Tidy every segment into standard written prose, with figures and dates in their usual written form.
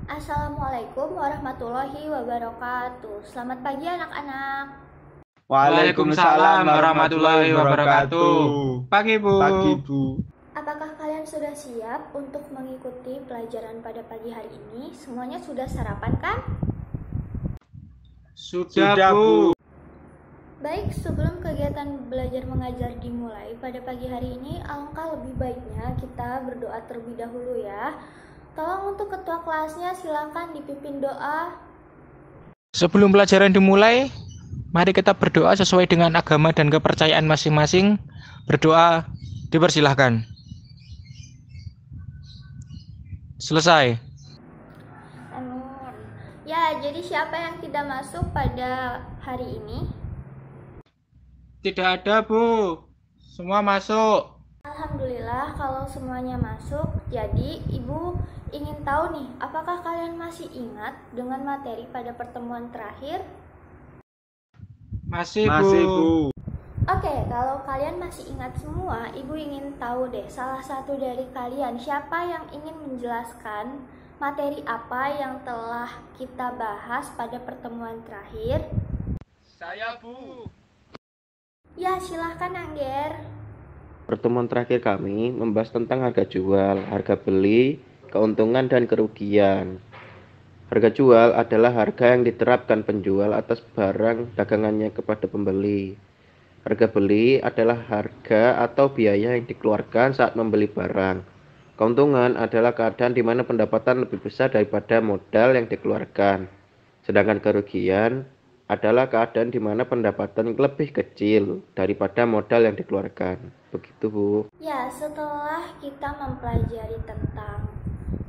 Assalamualaikum warahmatullahi wabarakatuh. Selamat pagi anak-anak. Waalaikumsalam warahmatullahi wabarakatuh. Pagi, Bu. Pagi, Bu. Apakah kalian sudah siap untuk mengikuti pelajaran pada pagi hari ini? Semuanya sudah sarapan kan? Sudah, Sudah, Bu. Baik, sebelum kegiatan belajar mengajar dimulai pada pagi hari ini, alangkah lebih baiknya kita berdoa terlebih dahulu ya. Tolong untuk ketua kelasnya silakan dipimpin doa. Sebelum pelajaran dimulai, mari kita berdoa sesuai dengan agama dan kepercayaan masing-masing. Berdoa dipersilahkan. Selesai. Amin. Ya, jadi siapa yang tidak masuk pada hari ini? Tidak ada, Bu. Semua masuk. Alhamdulillah kalau semuanya masuk. Jadi Ibu ingin tahu nih, apakah kalian masih ingat dengan materi pada pertemuan terakhir? Masih, Masih, Bu. Bu. Oke, kalau kalian masih ingat semua, Ibu ingin tahu deh salah satu dari kalian siapa yang ingin menjelaskan materi apa yang telah kita bahas pada pertemuan terakhir? Saya, Bu. Ya, silahkan Angger. Pertemuan terakhir kami membahas tentang harga jual, harga beli, keuntungan dan kerugian. Harga jual adalah harga yang diterapkan penjual atas barang dagangannya kepada pembeli. Harga beli adalah harga atau biaya yang dikeluarkan saat membeli barang. Keuntungan adalah keadaan di mana pendapatan lebih besar daripada modal yang dikeluarkan. Sedangkan kerugian adalah keadaan di mana pendapatan lebih kecil daripada modal yang dikeluarkan. Begitu, Bu. Ya, setelah kita mempelajari tentang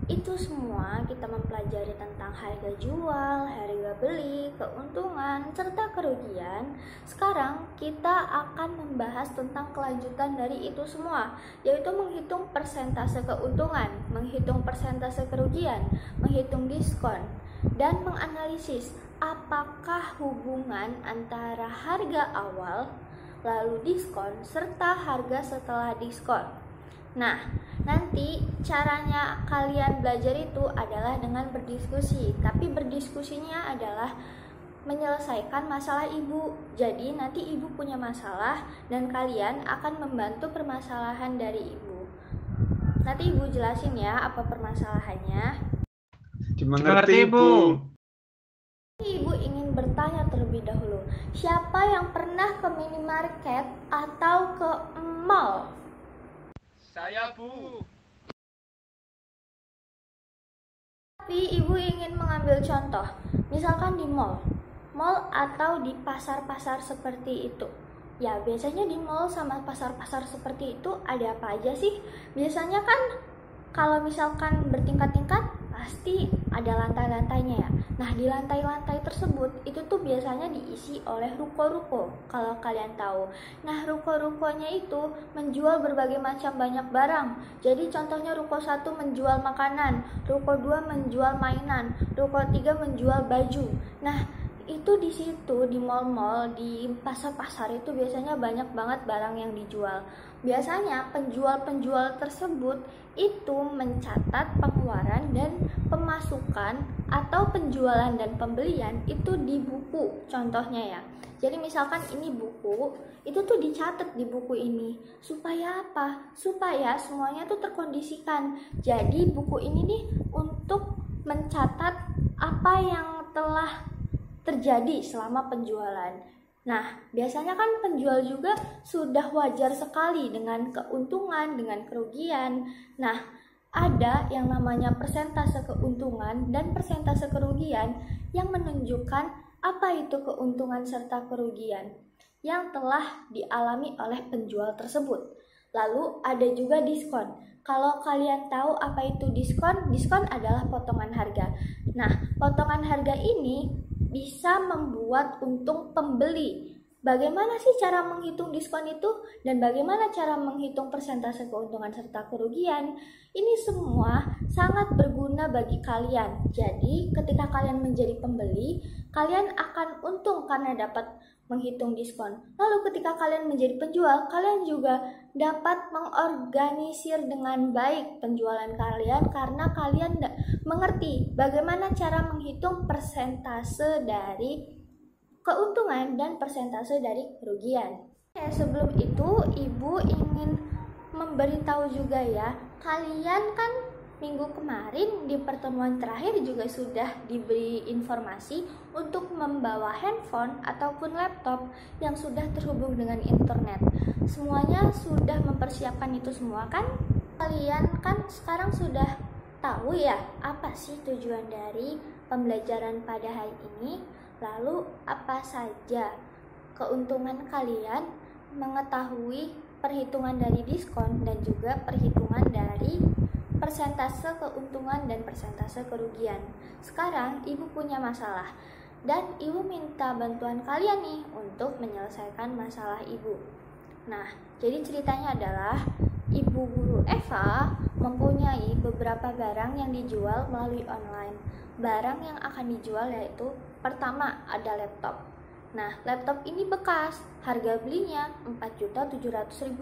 itu semua, kita mempelajari tentang harga jual, harga beli, keuntungan, serta kerugian. Sekarang kita akan membahas tentang kelanjutan dari itu semua, yaitu menghitung persentase keuntungan, menghitung persentase kerugian, menghitung diskon, dan menganalisis apakah hubungan antara harga awal, lalu diskon, serta harga setelah diskon. Nah, nanti caranya kalian belajar itu adalah dengan berdiskusi, tapi berdiskusinya adalah menyelesaikan masalah Ibu. Jadi nanti Ibu punya masalah dan kalian akan membantu permasalahan dari Ibu. Nanti Ibu jelasin ya apa permasalahannya. Dimengerti, Bu. Ibu ingin bertanya terlebih dahulu, siapa yang pernah ke minimarket atau ke mall? Saya, Bu. Tapi Ibu ingin mengambil contoh, misalkan di mall atau di pasar-pasar seperti itu. Ya, biasanya di mall sama pasar-pasar seperti itu ada apa aja sih? Biasanya kan kalau misalkan bertingkat-tingkat pasti ada lantai-lantainya ya. Nah, di lantai-lantai tersebut itu tuh biasanya diisi oleh ruko-ruko kalau kalian tahu. Nah, ruko-rukonya itu menjual berbagai macam banyak barang. Jadi contohnya ruko 1 menjual makanan, ruko 2 menjual mainan, ruko 3 menjual baju. Nah, itu di situ di mall-mall, di pasar-pasar itu biasanya banyak banget barang yang dijual. Biasanya penjual-penjual tersebut itu mencatat pengeluaran dan pemasukan atau penjualan dan pembelian itu di buku contohnya ya. Jadi misalkan ini buku, itu tuh dicatat di buku ini. Supaya apa? Supaya semuanya tuh terkondisikan. Jadi buku ini nih untuk mencatat apa yang telah terjadi selama penjualan. Nah, biasanya kan penjual juga sudah wajar sekali dengan keuntungan, dengan kerugian. Nah, ada yang namanya persentase keuntungan dan persentase kerugian yang menunjukkan apa itu keuntungan serta kerugian yang telah dialami oleh penjual tersebut. Lalu ada juga diskon. Kalau kalian tahu apa itu diskon, diskon adalah potongan harga. Nah, potongan harga ini bisa membuat untung pembeli Bagaimana sih cara menghitung diskon itu dan bagaimana cara menghitung persentase keuntungan serta kerugian? Ini semua sangat berguna bagi kalian. Jadi, ketika kalian menjadi pembeli, kalian akan untung karena dapat menghitung diskon. Lalu ketika kalian menjadi penjual, kalian juga dapat mengorganisir dengan baik penjualan kalian karena kalian mengerti bagaimana cara menghitung persentase dari keuntungan dan persentase dari kerugian. Sebelum itu, Ibu ingin memberitahu juga ya, kalian kan minggu kemarin di pertemuan terakhir juga sudah diberi informasi untuk membawa handphone ataupun laptop yang sudah terhubung dengan internet. Semuanya sudah mempersiapkan itu semua kan? Kalian kan sekarang sudah tahu ya apa sih tujuan dari pembelajaran pada hari ini? Lalu apa saja keuntungan kalian mengetahui perhitungan dari diskon dan juga perhitungan dari persentase keuntungan dan persentase kerugian. Sekarang Ibu punya masalah dan Ibu minta bantuan kalian nih untuk menyelesaikan masalah Ibu. Nah, jadi ceritanya adalah Ibu Guru Eva mempunyai beberapa barang yang dijual melalui online. Barang yang akan dijual yaitu pertama ada laptop. Nah, laptop ini bekas, harga belinya Rp4.700.000,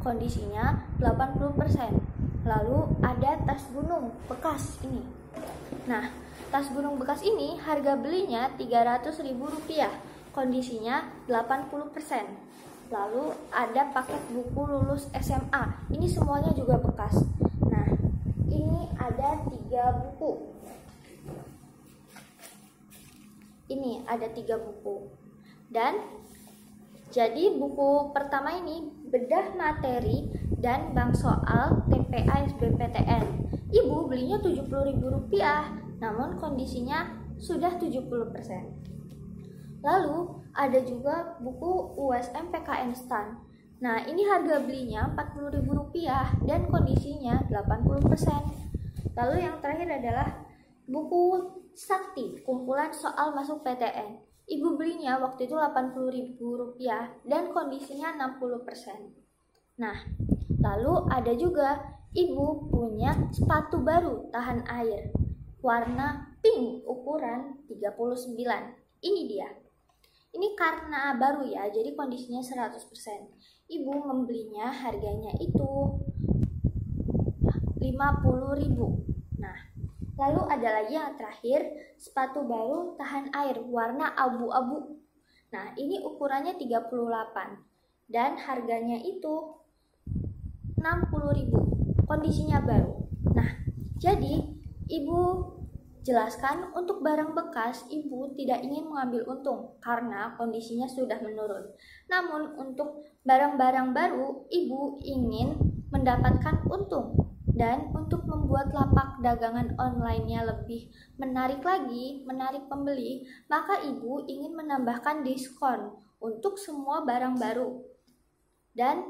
kondisinya 80%. Lalu ada tas gunung bekas ini. Nah, tas gunung bekas ini harga belinya Rp300.000, kondisinya 80%. Lalu ada paket buku lulus SMA, ini semuanya juga bekas. Nah, ini ada 3 buku. Ini ada 3 buku. Dan jadi buku pertama ini bedah materi dan bank soal TPA SBMPTN. Ibu belinya Rp70.000, namun kondisinya sudah 70%. Lalu ada juga buku USM PKN STAN. Nah, ini harga belinya Rp40.000 dan kondisinya 80%. Lalu yang terakhir adalah buku Sakti, kumpulan soal masuk PTN. Ibu belinya waktu itu Rp80.000 dan kondisinya 60%. Nah, lalu ada juga Ibu punya sepatu baru tahan air, warna pink, ukuran 39. Ini dia. Ini karena baru ya, jadi kondisinya 100%. Ibu membelinya harganya itu Rp50.000. Nah, lalu ada lagi yang terakhir, sepatu baru tahan air warna abu-abu. Nah, ini ukurannya 38 dan harganya itu Rp60.000. Kondisinya baru. Nah, jadi Ibu jelaskan untuk barang bekas, Ibu tidak ingin mengambil untung karena kondisinya sudah menurun. Namun untuk barang-barang baru, Ibu ingin mendapatkan untung. Dan untuk membuat lapak dagangan online-nya lebih menarik lagi, menarik pembeli, maka Ibu ingin menambahkan diskon untuk semua barang baru. Dan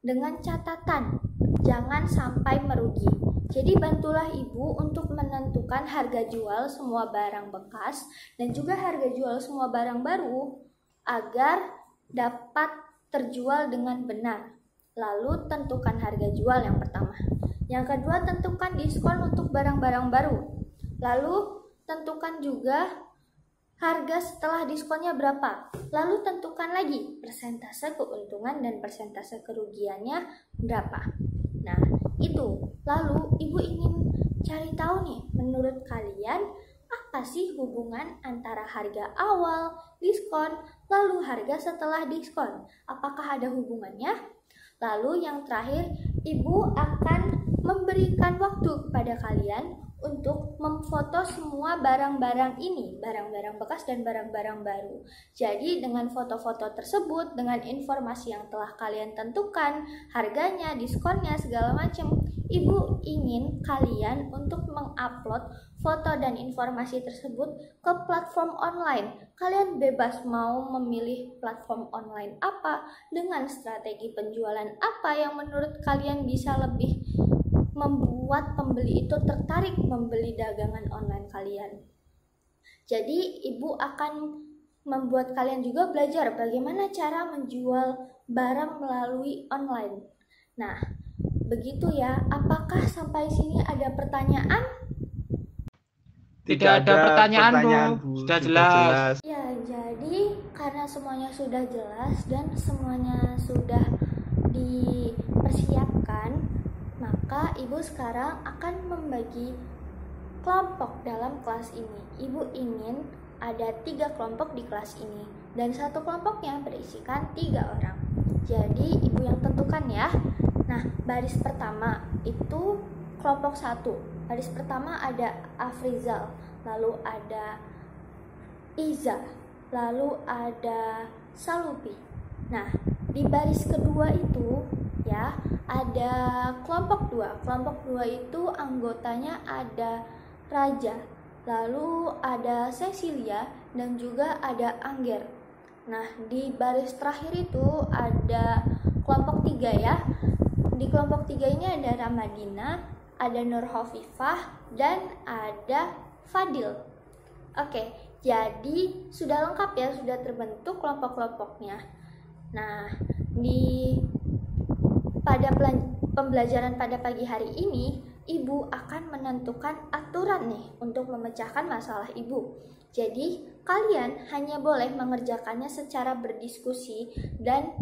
dengan catatan, jangan sampai merugi. Jadi bantulah Ibu untuk menentukan harga jual semua barang bekas dan juga harga jual semua barang baru agar dapat terjual dengan benar. Lalu tentukan harga jual yang pertama. Yang kedua, tentukan diskon untuk barang-barang baru. Lalu tentukan juga harga setelah diskonnya berapa. Lalu tentukan lagi persentase keuntungan dan persentase kerugiannya berapa. Nah, itu. Lalu Ibu ingin cari tahu nih, menurut kalian apa sih hubungan antara harga awal, diskon, lalu harga setelah diskon? Apakah ada hubungannya? Lalu yang terakhir, Ibu akan memberikan waktu kepada kalian untuk memfoto semua barang-barang ini, barang-barang bekas dan barang-barang baru. Jadi dengan foto-foto tersebut, dengan informasi yang telah kalian tentukan, harganya, diskonnya, segala macam, Ibu ingin kalian untuk mengupload foto dan informasi tersebut ke platform online. Kalian bebas mau memilih platform online apa, dengan strategi penjualan apa yang menurut kalian bisa lebih membuat pembeli itu tertarik membeli dagangan online kalian. Jadi Ibu akan membuat kalian juga belajar bagaimana cara menjual barang melalui online. Nah, begitu ya. Apakah sampai sini ada pertanyaan? Tidak ada pertanyaan, Bu. Sudah jelas. Ya, jadi karena semuanya sudah jelas dan semuanya sudah dipersiapkan, maka Ibu sekarang akan membagi kelompok dalam kelas ini. Ibu ingin ada 3 kelompok di kelas ini dan satu kelompoknya berisikan 3 orang. Jadi Ibu yang tentukan ya. Nah, baris pertama itu kelompok 1. Baris pertama ada Afrizal, lalu ada Iza, lalu ada Salupi. Nah, di baris kedua itu ya ada kelompok 2. Kelompok 2 itu anggotanya ada Raja, lalu ada Cecilia dan juga ada Angger. Nah, di baris terakhir itu ada kelompok 3 ya. Di kelompok 3 ini ada Ramadina, ada Nurhofifah, dan ada Fadil. Oke, jadi sudah lengkap ya, sudah terbentuk kelompok-kelompoknya. Nah, pada pembelajaran pada pagi hari ini, Ibu akan menentukan aturan nih untuk memecahkan masalah Ibu. Jadi, kalian hanya boleh mengerjakannya secara berdiskusi dan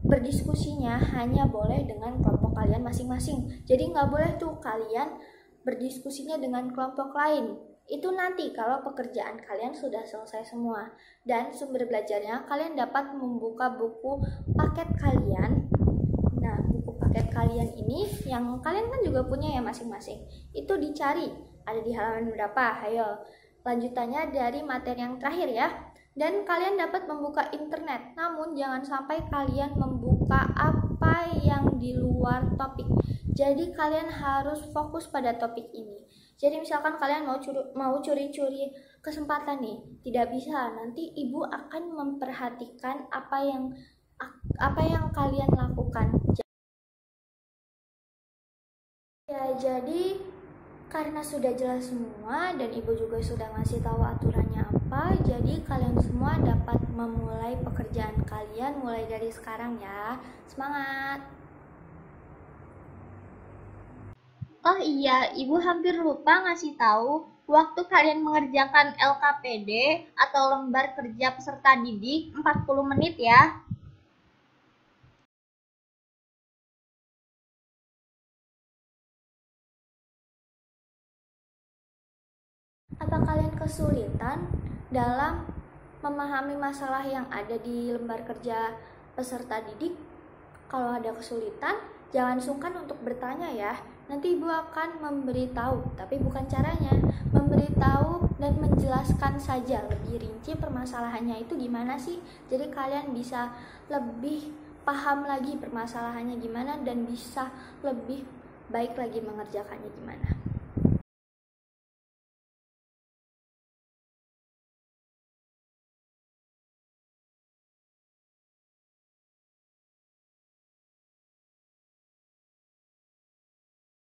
berdiskusinya hanya boleh dengan kelompok kalian masing-masing. Jadi nggak boleh tuh kalian berdiskusinya dengan kelompok lain. Itu nanti kalau pekerjaan kalian sudah selesai semua. Dan sumber belajarnya kalian dapat membuka buku paket kalian. Nah, buku paket kalian ini yang kalian kan juga punya ya masing-masing. Itu dicari, ada di halaman berapa? Ayo, lanjutannya dari materi yang terakhir ya. Dan kalian dapat membuka internet, namun jangan sampai kalian membuka apa yang di luar topik. Jadi kalian harus fokus pada topik ini. Jadi misalkan kalian mau curi-curi kesempatan nih, tidak bisa. Nanti Ibu akan memperhatikan apa yang kalian lakukan. Ya, jadi karena sudah jelas semua dan Ibu juga sudah ngasih tahu aturannya apa, jadi kalian semua dapat memulai pekerjaan kalian mulai dari sekarang ya. Semangat! Oh iya, Ibu hampir lupa ngasih tahu waktu kalian mengerjakan LKPD atau lembar kerja peserta didik 40 menit ya. Apa kalian kesulitan dalam memahami masalah yang ada di lembar kerja peserta didik? Kalau ada kesulitan, jangan sungkan untuk bertanya ya. Nanti Ibu akan memberitahu, tapi bukan caranya. Memberitahu dan menjelaskan saja lebih rinci permasalahannya itu gimana sih. Jadi kalian bisa lebih paham lagi permasalahannya gimana dan bisa lebih baik lagi mengerjakannya gimana.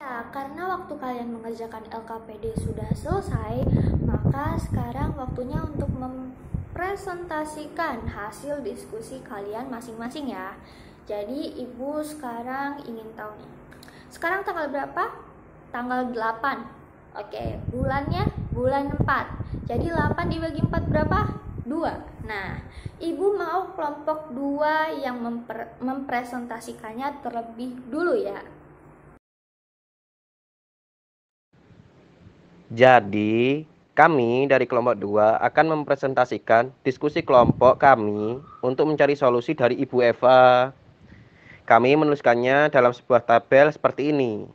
Ya, karena waktu kalian mengerjakan LKPD sudah selesai, maka sekarang waktunya untuk mempresentasikan hasil diskusi kalian masing-masing ya. Jadi Ibu sekarang ingin tahu nih, sekarang tanggal berapa? Tanggal 8. Oke, bulannya bulan 4. Jadi 8 dibagi 4 berapa? 2. Nah, Ibu mau kelompok 2 yang mempresentasikannya terlebih dulu ya. Jadi, kami dari kelompok 2 akan mempresentasikan diskusi kelompok kami untuk mencari solusi dari Ibu Eva. Kami menuliskannya dalam sebuah tabel seperti ini.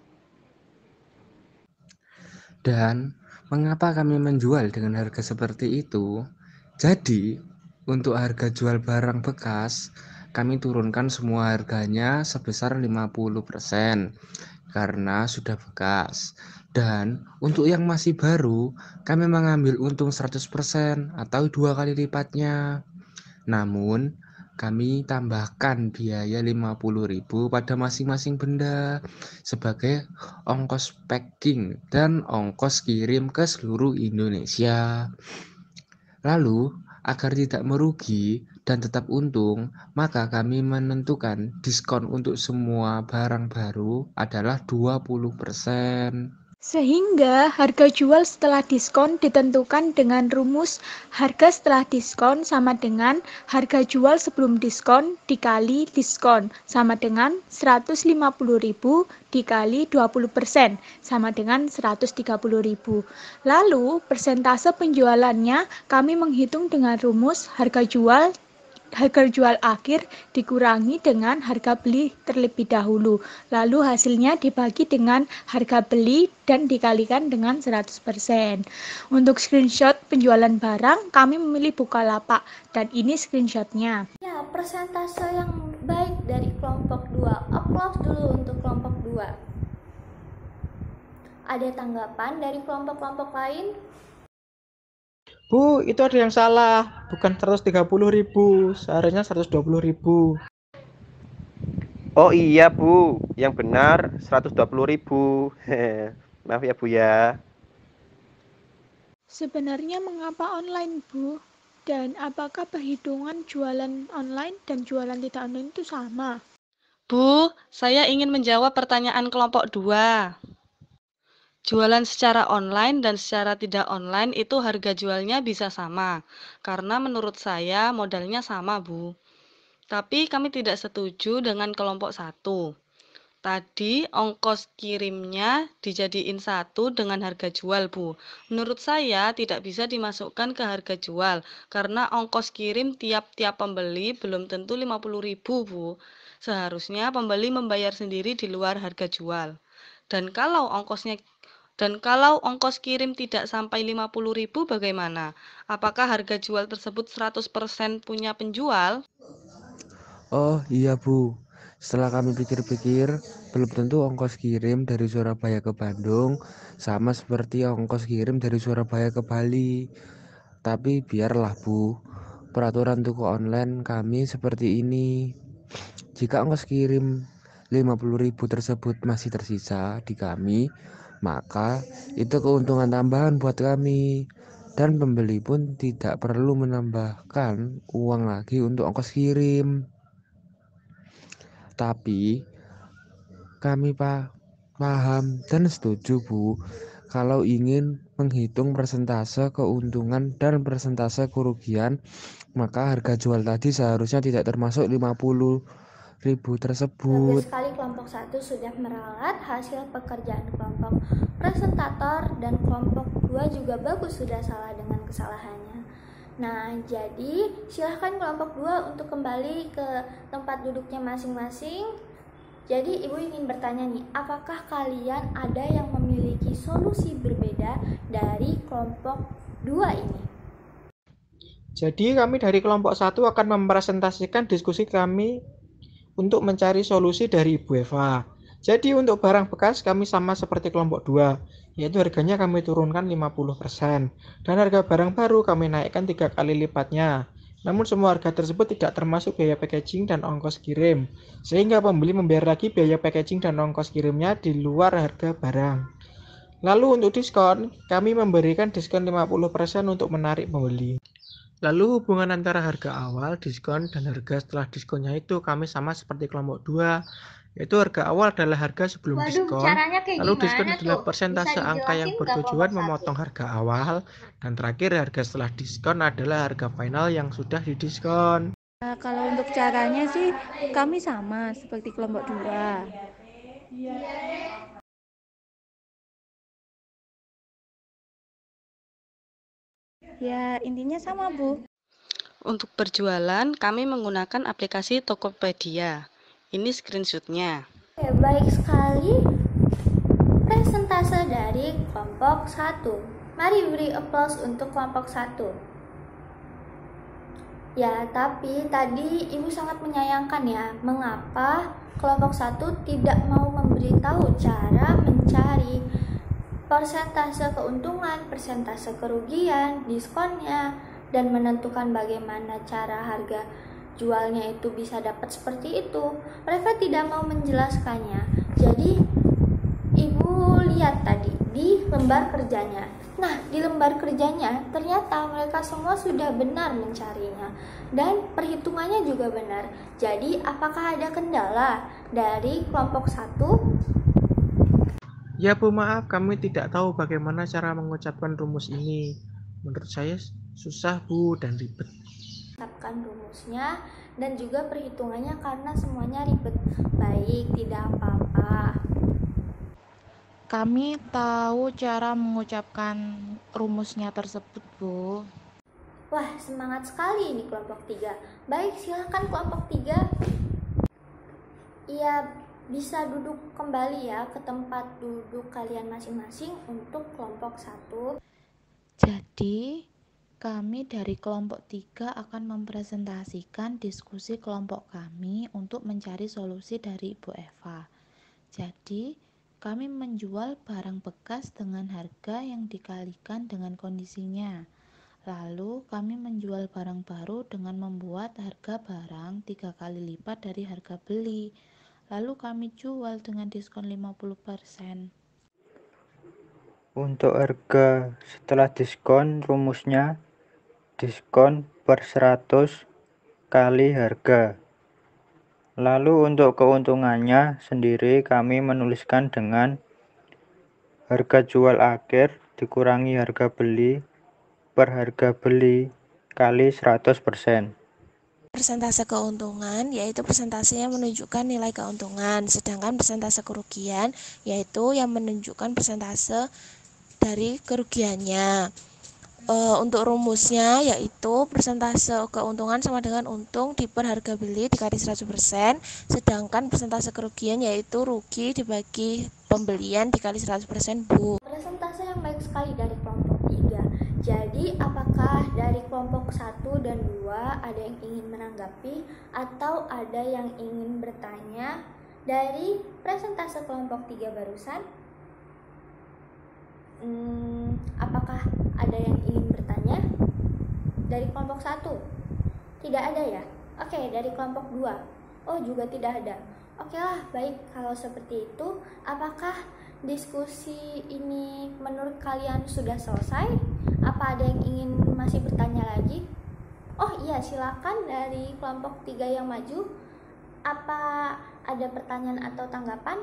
Dan mengapa kami menjual dengan harga seperti itu? Jadi, untuk harga jual barang bekas, kami turunkan semua harganya sebesar 50% karena sudah bekas. Dan untuk yang masih baru, kami mengambil untung 100% atau 2 kali lipatnya. Namun, kami tambahkan biaya 50.000 pada masing-masing benda sebagai ongkos packing dan ongkos kirim ke seluruh Indonesia. Lalu, Agar tidak merugi dan tetap untung, maka kami menentukan diskon untuk semua barang baru adalah 20%. Sehingga harga jual setelah diskon ditentukan dengan rumus harga setelah diskon sama dengan harga jual sebelum diskon dikali diskon sama dengan 150.000 dikali 20% sama dengan 130.000. Lalu persentase penjualannya kami menghitung dengan rumus harga jual akhir dikurangi dengan harga beli terlebih dahulu. Lalu hasilnya dibagi dengan harga beli dan dikalikan dengan 100%. Untuk screenshot penjualan barang, kami memilih Bukalapak dan ini screenshotnya. Ya, persentase yang baik dari kelompok 2. Applause dulu untuk kelompok 2. Ada tanggapan dari kelompok-kelompok lain? Bu, itu ada yang salah. Bukan 130.000, seharusnya 120.000. Oh iya Bu, yang benar 120.000. Maaf ya Bu ya. Sebenarnya mengapa online, Bu? Dan apakah perhitungan jualan online dan jualan tidak online itu sama? Bu, saya ingin menjawab pertanyaan kelompok 2. Jualan secara online dan secara tidak online itu harga jualnya bisa sama, karena menurut saya modalnya sama, Bu. Tapi kami tidak setuju dengan kelompok 1. Tadi ongkos kirimnya dijadiin satu dengan harga jual, Bu. Menurut saya tidak bisa dimasukkan ke harga jual, karena ongkos kirim tiap-tiap pembeli belum tentu 50.000, Bu. Seharusnya pembeli membayar sendiri di luar harga jual. Dan kalau ongkos kirim tidak sampai 50.000 bagaimana? Apakah harga jual tersebut 100% punya penjual? Oh iya Bu, setelah kami pikir-pikir, belum tentu ongkos kirim dari Surabaya ke Bandung sama seperti ongkos kirim dari Surabaya ke Bali. Tapi biarlah Bu, peraturan toko online kami seperti ini. Jika ongkos kirim 50.000 tersebut masih tersisa di kami, maka itu keuntungan tambahan buat kami. Dan pembeli pun tidak perlu menambahkan uang lagi untuk ongkos kirim. Tapi kami paham dan setuju Bu, kalau ingin menghitung persentase keuntungan dan persentase kerugian, maka harga jual tadi seharusnya tidak termasuk 50.000 tersebut. Bagus sekali kelompok 1 sudah meralat hasil pekerjaan kelompok presentator, dan kelompok 2 juga bagus sudah salah dengan kesalahannya. Nah, jadi silahkan kelompok 2 untuk kembali ke tempat duduknya masing-masing. Jadi Ibu ingin bertanya nih, apakah kalian ada yang memiliki solusi berbeda dari kelompok 2 ini? Jadi kami dari kelompok 1 akan mempresentasikan diskusi kami untuk mencari solusi dari Ibu Eva. Jadi untuk barang bekas kami sama seperti kelompok 2, yaitu harganya kami turunkan 50%. Dan harga barang baru kami naikkan 3 kali lipatnya. Namun semua harga tersebut tidak termasuk biaya packaging dan ongkos kirim. Sehingga pembeli membayar lagi biaya packaging dan ongkos kirimnya di luar harga barang. Lalu untuk diskon, kami memberikan diskon 50% untuk menarik pembeli. Lalu hubungan antara harga awal, diskon, dan harga setelah diskonnya itu kami sama seperti kelompok 2, yaitu harga awal adalah harga sebelum diskon, lalu diskon adalah persentase angka yang bertujuan memotong harga awal, dan terakhir harga setelah diskon adalah harga final yang sudah didiskon. Kalau untuk caranya sih kami sama seperti kelompok 2. Ya, intinya sama, Bu. Untuk berjualan, kami menggunakan aplikasi Tokopedia. Ini screenshotnya. Oke, baik sekali presentase dari kelompok 1. Mari beri applause untuk kelompok 1. Ya, tapi tadi Ibu sangat menyayangkan ya, mengapa kelompok 1 tidak mau memberitahu cara mencari persentase keuntungan, persentase kerugian, diskonnya, dan menentukan bagaimana cara harga jualnya itu bisa dapat seperti itu. Mereka tidak mau menjelaskannya. Jadi Ibu lihat tadi di lembar kerjanya. Nah, di lembar kerjanya ternyata mereka semua sudah benar mencarinya dan perhitungannya juga benar. Jadi, apakah ada kendala dari kelompok 1? Ya Bu, maaf kami tidak tahu bagaimana cara mengucapkan rumus ini. Menurut saya susah Bu dan ribet. Menetapkan rumusnya dan juga perhitungannya karena semuanya ribet. Baik, tidak apa-apa. Kami tahu cara mengucapkan rumusnya tersebut, Bu. Wah, semangat sekali ini kelompok 3. Baik, silakan kelompok 3. Iya, bisa duduk kembali ya ke tempat duduk kalian masing-masing untuk kelompok 1. Jadi, kami dari kelompok 3 akan mempresentasikan diskusi kelompok kami untuk mencari solusi dari Ibu Eva. Jadi, kami menjual barang bekas dengan harga yang dikalikan dengan kondisinya. Lalu, kami menjual barang baru dengan membuat harga barang 3 kali lipat dari harga beli. Lalu kami jual dengan diskon 50%. Untuk harga setelah diskon, rumusnya diskon per 100 kali harga. Lalu untuk keuntungannya sendiri kami menuliskan dengan harga jual akhir dikurangi harga beli per harga beli kali 100%. Persentase keuntungan yaitu persentase yang menunjukkan nilai keuntungan, sedangkan persentase kerugian yaitu yang menunjukkan persentase dari kerugiannya. Untuk rumusnya yaitu persentase keuntungan sama dengan untung di per harga beli dikali 100%, sedangkan persentase kerugian yaitu rugi dibagi pembelian dikali 100%, Bu. Presentase yang baik sekali dari kelompok 3. Jadi, apakah dari kelompok 1 dan 2 ada yang ingin menanggapi atau ada yang ingin bertanya dari presentase kelompok 3 barusan? Apakah ada yang ingin bertanya dari kelompok 1? Tidak ada ya? Oke, dari kelompok 2. Oh, juga tidak ada. Oke lah, baik kalau seperti itu. Apakah diskusi ini menurut kalian sudah selesai? Apa ada yang ingin masih bertanya lagi? Oh iya, silakan dari kelompok 3 yang maju. Apa ada pertanyaan atau tanggapan?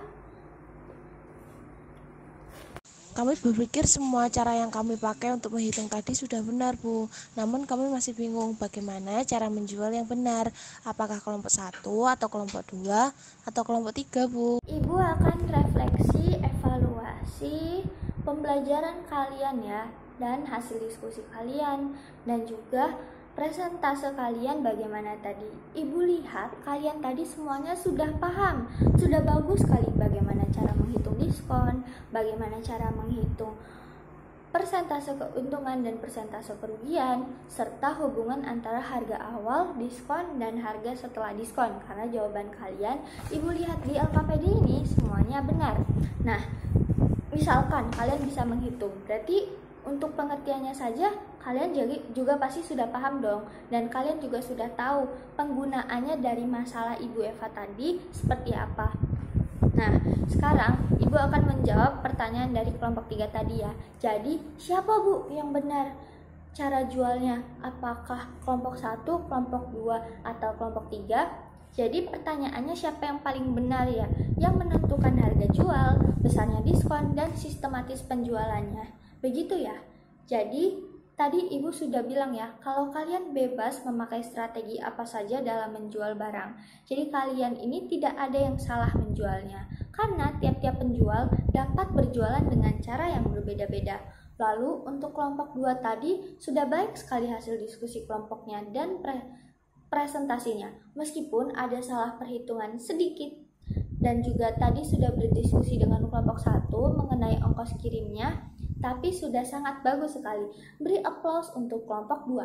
Kami berpikir semua cara yang kami pakai untuk menghitung tadi sudah benar, Bu. Namun kami masih bingung bagaimana cara menjual yang benar. Apakah kelompok 1 atau kelompok 2 atau kelompok 3, Bu? Ibu akan refleksi, evaluasi pembelajaran kalian ya, dan hasil diskusi kalian, dan juga presentase kalian bagaimana tadi. Ibu lihat kalian tadi semuanya sudah paham, sudah bagus sekali bagaimana cara menghitung diskon, bagaimana cara menghitung persentase keuntungan dan persentase kerugian, serta hubungan antara harga awal, diskon, dan harga setelah diskon. Karena jawaban kalian, Ibu lihat di LKPD ini semuanya benar. Nah, misalkan kalian bisa menghitung, berarti untuk pengertiannya saja kalian juga pasti sudah paham dong, dan kalian juga sudah tahu penggunaannya dari masalah Ibu Eva tadi seperti apa. Nah, sekarang Ibu akan menjawab pertanyaan dari kelompok 3 tadi ya. Jadi, siapa Bu yang benar cara jualnya? Apakah kelompok 1, kelompok 2, atau kelompok 3? Jadi pertanyaannya siapa yang paling benar ya? Yang menentukan harga jual, besarnya diskon, dan sistematis penjualannya. Begitu ya. Jadi tadi Ibu sudah bilang ya, kalau kalian bebas memakai strategi apa saja dalam menjual barang. Jadi kalian ini tidak ada yang salah menjualnya, karena tiap-tiap penjual dapat berjualan dengan cara yang berbeda-beda. Lalu untuk kelompok 2 tadi sudah baik sekali hasil diskusi kelompoknya dan presentasinya, meskipun ada salah perhitungan sedikit. Dan juga tadi sudah berdiskusi dengan kelompok 1 mengenai ongkos kirimnya, tapi sudah sangat bagus sekali. Beri aplaus untuk kelompok 2.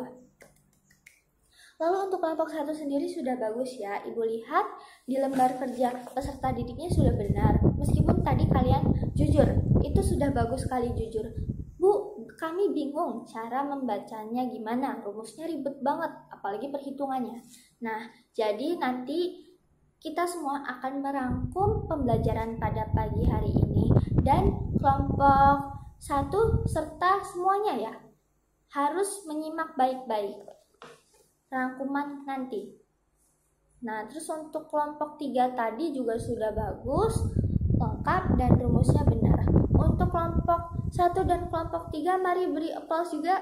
Lalu untuk kelompok 1 sendiri sudah bagus ya. Ibu lihat di lembar kerja peserta didiknya sudah benar. Meskipun tadi kalian jujur, itu sudah bagus sekali jujur. Bu, kami bingung cara membacanya gimana, rumusnya ribet banget, apalagi perhitungannya. Nah, jadi nanti kita semua akan merangkum pembelajaran pada pagi hari ini, dan kelompok satu serta semuanya ya. Harus menyimak baik-baik rangkuman nanti. Nah, terus untuk kelompok 3 tadi juga sudah bagus, lengkap, dan rumusnya benar. Untuk kelompok 1 dan kelompok 3, mari beri aplaus juga.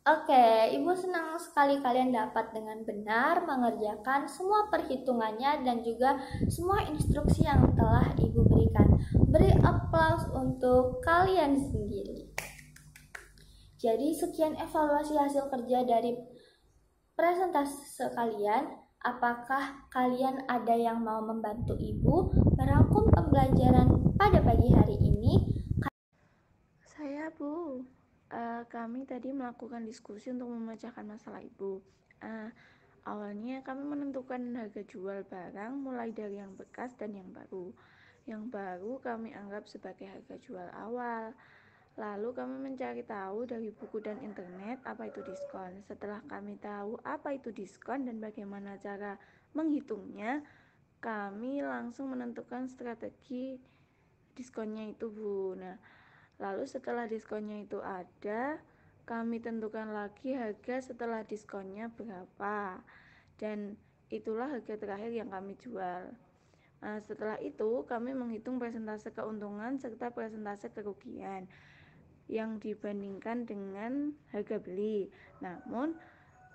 Oke, Ibu senang sekali kalian dapat dengan benar mengerjakan semua perhitungannya dan juga semua instruksi yang telah Ibu berikan. Beri aplaus untuk kalian sendiri. Jadi sekian evaluasi hasil kerja dari presentase kalian. Apakah kalian ada yang mau membantu Ibu merangkum pembelajaran pada pagi hari ini? Saya, Bu. Kami tadi melakukan diskusi untuk memecahkan masalah Ibu. Awalnya kami menentukan harga jual barang mulai dari yang bekas dan yang baru. Yang baru kami anggap sebagai harga jual awal. Lalu kami mencari tahu dari buku dan internet apa itu diskon. Setelah kami tahu apa itu diskon dan bagaimana cara menghitungnya, kami langsung menentukan strategi diskonnya itu, Bu. Nah, lalu setelah diskonnya itu ada, kami tentukan lagi harga setelah diskonnya berapa. Dan itulah harga terakhir yang kami jual. Setelah itu, kami menghitung persentase keuntungan serta persentase kerugian yang dibandingkan dengan harga beli. Namun,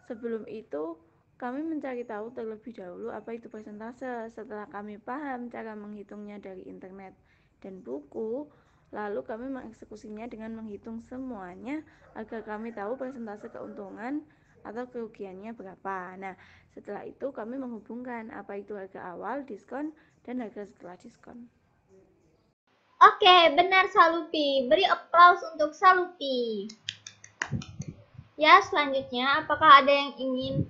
sebelum itu, kami mencari tahu terlebih dahulu apa itu persentase. Setelah kami paham cara menghitungnya dari internet dan buku, lalu kami mengeksekusinya dengan menghitung semuanya agar kami tahu persentase keuntungan atau kerugiannya berapa. Nah, setelah itu kami menghubungkan apa itu harga awal, diskon, dan harga setelah diskon. Oke, benar Salupi. Beri aplaus untuk Salupi. Ya, selanjutnya apakah ada yang ingin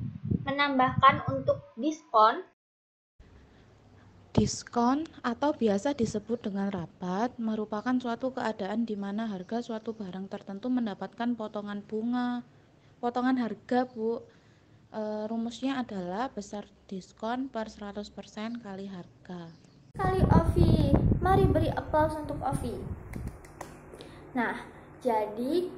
menambahkan untuk diskon? Diskon atau biasa disebut dengan rabat merupakan suatu keadaan di mana harga suatu barang tertentu mendapatkan potongan harga, Bu. Rumusnya adalah besar diskon per 100% kali harga. Kali Ovi, mari beri aplaus untuk Ovi. Nah, jadi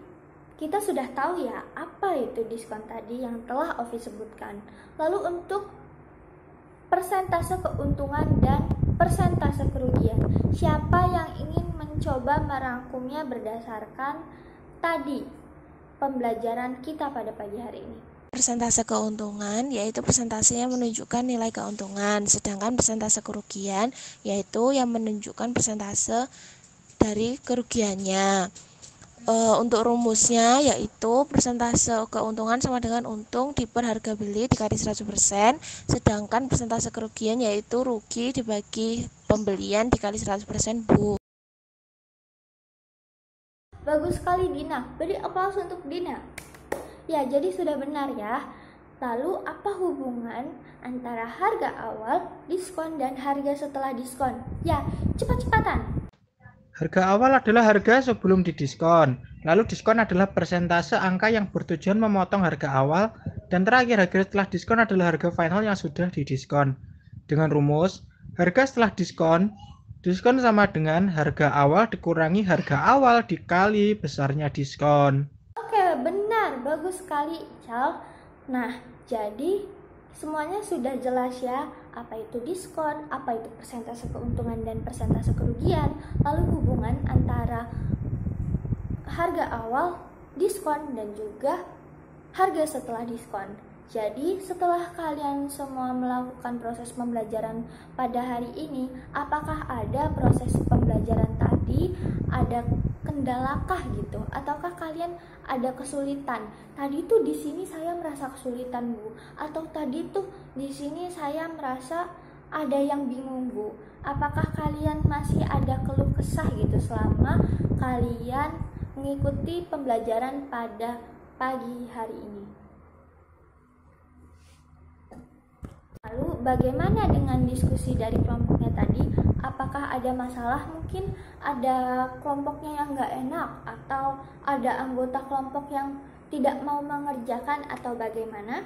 kita sudah tahu ya apa itu diskon tadi yang telah Ovi sebutkan. Lalu untuk persentase keuntungan dan persentase kerugian, siapa yang ingin mencoba merangkumnya berdasarkan tadi pembelajaran kita pada pagi hari ini? Persentase keuntungan yaitu persentase yang menunjukkan nilai keuntungan, sedangkan persentase kerugian yaitu yang menunjukkan persentase dari kerugiannya. Untuk rumusnya yaitu persentase keuntungan sama dengan untung diper harga beli dikali 100%, sedangkan persentase kerugian yaitu rugi dibagi pembelian dikali 100%, Bu. Bagus sekali Dina, beri aplaus untuk Dina. Ya, jadi sudah benar ya. Lalu apa hubungan antara harga awal, diskon, dan harga setelah diskon? Ya, cepat-cepatan. Harga awal adalah harga sebelum didiskon. Lalu diskon adalah persentase angka yang bertujuan memotong harga awal. Dan terakhir, harga setelah diskon adalah harga final yang sudah didiskon. Dengan rumus, harga setelah diskon sama dengan harga awal dikurangi harga awal dikali besarnya diskon. Oke, benar. Bagus sekali, Cal. Nah, jadi semuanya sudah jelas ya, apa itu diskon, apa itu persentase keuntungan dan persentase kerugian, lalu hubungan antara harga awal, diskon, dan juga harga setelah diskon. Jadi setelah kalian semua melakukan proses pembelajaran pada hari ini, apakah ada proses pembelajaran tadi, ada kendalakah gitu, ataukah kalian ada kesulitan? Tadi tuh di sini saya merasa kesulitan, Bu, atau tadi tuh di sini saya merasa ada yang bingung, Bu. Apakah kalian masih ada keluh kesah gitu selama kalian mengikuti pembelajaran pada pagi hari ini? Lalu bagaimana dengan diskusi dari kelompoknya tadi? Apakah ada masalah? Mungkin ada kelompoknya yang nggak enak, atau ada anggota kelompok yang tidak mau mengerjakan, atau bagaimana?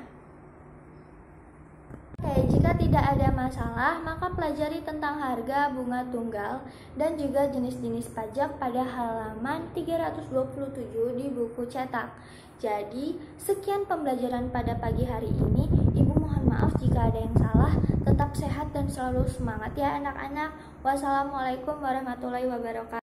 Oke, jika tidak ada masalah, maka pelajari tentang harga bunga tunggal dan juga jenis-jenis pajak pada halaman 327 di buku cetak. Jadi, sekian pembelajaran pada pagi hari ini. Ibu mohon maaf jika ada yang salah. Tetap sehat dan selalu semangat ya anak-anak. Wassalamualaikum warahmatullahi wabarakatuh.